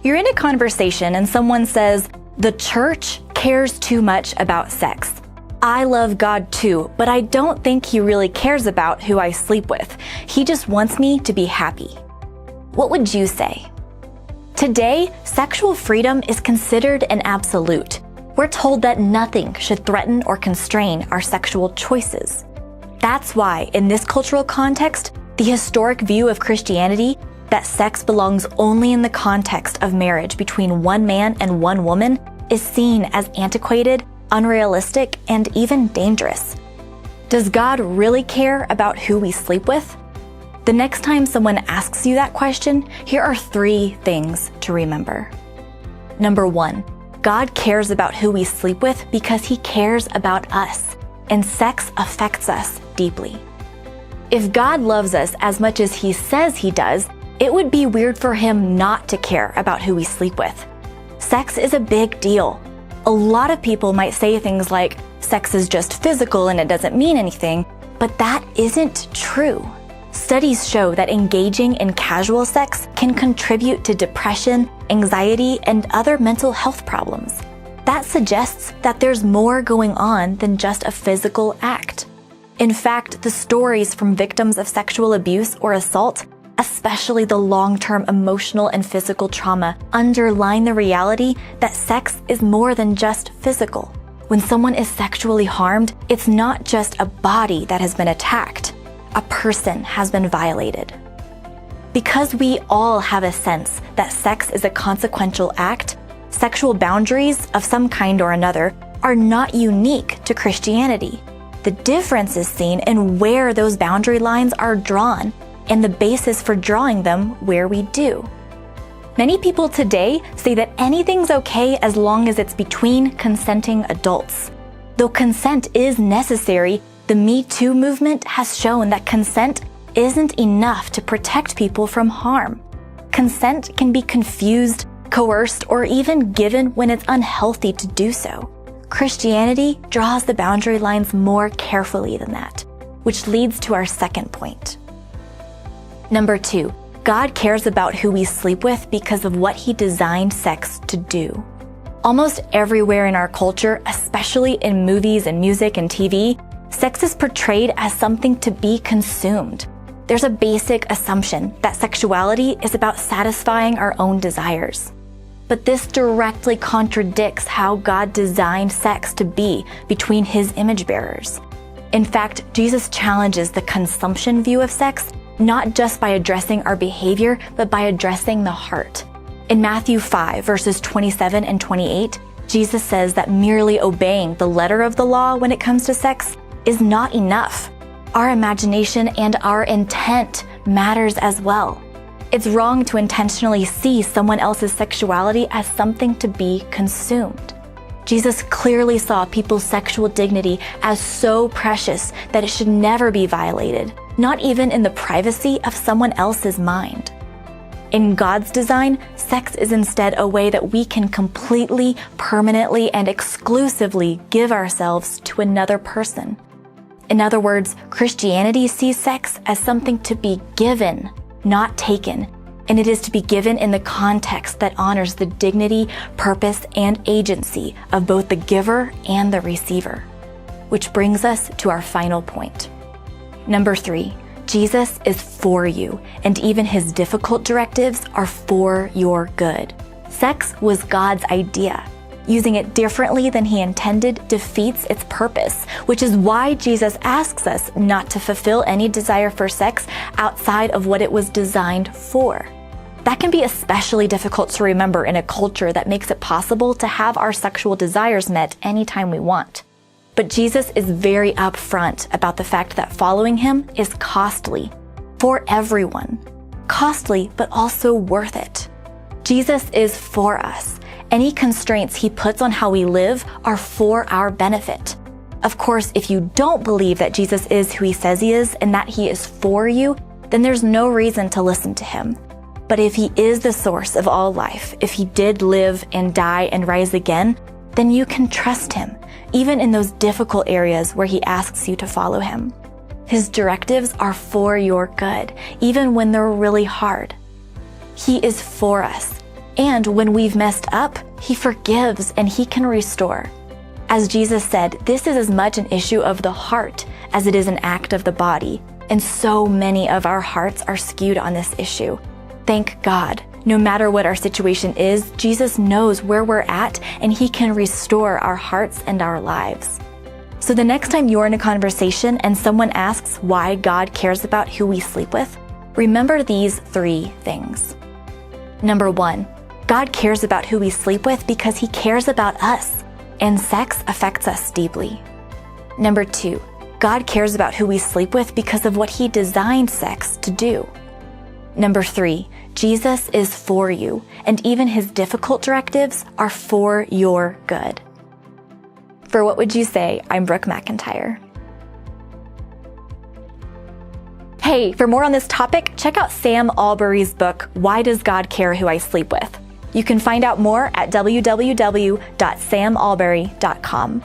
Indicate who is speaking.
Speaker 1: You're in a conversation and someone says, "The church cares too much about sex. I love God too, but I don't think he really cares about who I sleep with. He just wants me to be happy." What would you say? Today, sexual freedom is considered an absolute. We're told that nothing should threaten or constrain our sexual choices. That's why, in this cultural context, the historic view of Christianity that sex belongs only in the context of marriage between one man and one woman is seen as antiquated, unrealistic, and even dangerous. Does God really care about who we sleep with? The next time someone asks you that question, here are 3 things to remember. Number 1, God cares about who we sleep with because he cares about us, and sex affects us deeply. If God loves us as much as he says he does, it would be weird for him not to care about who we sleep with. Sex is a big deal. A lot of people might say things like, sex is just physical and it doesn't mean anything, but that isn't true. Studies show that engaging in casual sex can contribute to depression, anxiety, and other mental health problems. That suggests that there's more going on than just a physical act. In fact, the stories from victims of sexual abuse or assault, especially the long-term emotional and physical trauma, underline the reality that sex is more than just physical. When someone is sexually harmed, it's not just a body that has been attacked. A person has been violated. Because we all have a sense that sex is a consequential act, sexual boundaries of some kind or another are not unique to Christianity. The difference is seen in where those boundary lines are drawn and the basis for drawing them where we do. Many people today say that anything's okay as long as it's between consenting adults. Though consent is necessary, the Me Too movement has shown that consent isn't enough to protect people from harm. Consent can be confused, coerced, or even given when it's unhealthy to do so. Christianity draws the boundary lines more carefully than that, which leads to our second point. Number 2, God cares about who we sleep with because of what he designed sex to do. Almost everywhere in our culture, especially in movies and music and TV, sex is portrayed as something to be consumed. There's a basic assumption that sexuality is about satisfying our own desires. But this directly contradicts how God designed sex to be between his image bearers. In fact, Jesus challenges the consumption view of sex, not just by addressing our behavior, but by addressing the heart. In Matthew 5, verses 27 and 28, Jesus says that merely obeying the letter of the law when it comes to sex is not enough. Our imagination and our intent matters as well. It's wrong to intentionally see someone else's sexuality as something to be consumed. Jesus clearly saw people's sexual dignity as so precious that it should never be violated, not even in the privacy of someone else's mind. In God's design, sex is instead a way that we can completely, permanently, and exclusively give ourselves to another person. In other words, Christianity sees sex as something to be given, not taken, and it is to be given in the context that honors the dignity, purpose, and agency of both the giver and the receiver. Which brings us to our final point. Number 3, Jesus is for you, and even his difficult directives are for your good. Sex was God's idea. Using it differently than he intended defeats its purpose, which is why Jesus asks us not to fulfill any desire for sex outside of what it was designed for. That can be especially difficult to remember in a culture that makes it possible to have our sexual desires met anytime we want. But Jesus is very upfront about the fact that following him is costly for everyone. Costly, but also worth it. Jesus is for us. Any constraints he puts on how we live are for our benefit. Of course, if you don't believe that Jesus is who he says he is and that he is for you, then there's no reason to listen to him. But if he is the source of all life, if he did live and die and rise again, then you can trust him, even in those difficult areas where he asks you to follow him. His directives are for your good, even when they're really hard. He is for us. And when we've messed up, He forgives and He can restore. As Jesus said, this is as much an issue of the heart as it is an act of the body. And so many of our hearts are skewed on this issue. Thank God. No matter what our situation is, Jesus knows where we're at and He can restore our hearts and our lives. So the next time you're in a conversation and someone asks why God cares about who we sleep with, remember these 3 things. Number 1, God cares about who we sleep with because He cares about us, and sex affects us deeply. Number 2, God cares about who we sleep with because of what He designed sex to do. Number 3, Jesus is for you, and even His difficult directives are for your good. For What Would You Say? I'm Brooke McIntyre. Hey, for more on this topic, check out Sam Allberry's book, Why Does God Care Who I Sleep With? You can find out more at www.samallberry.com.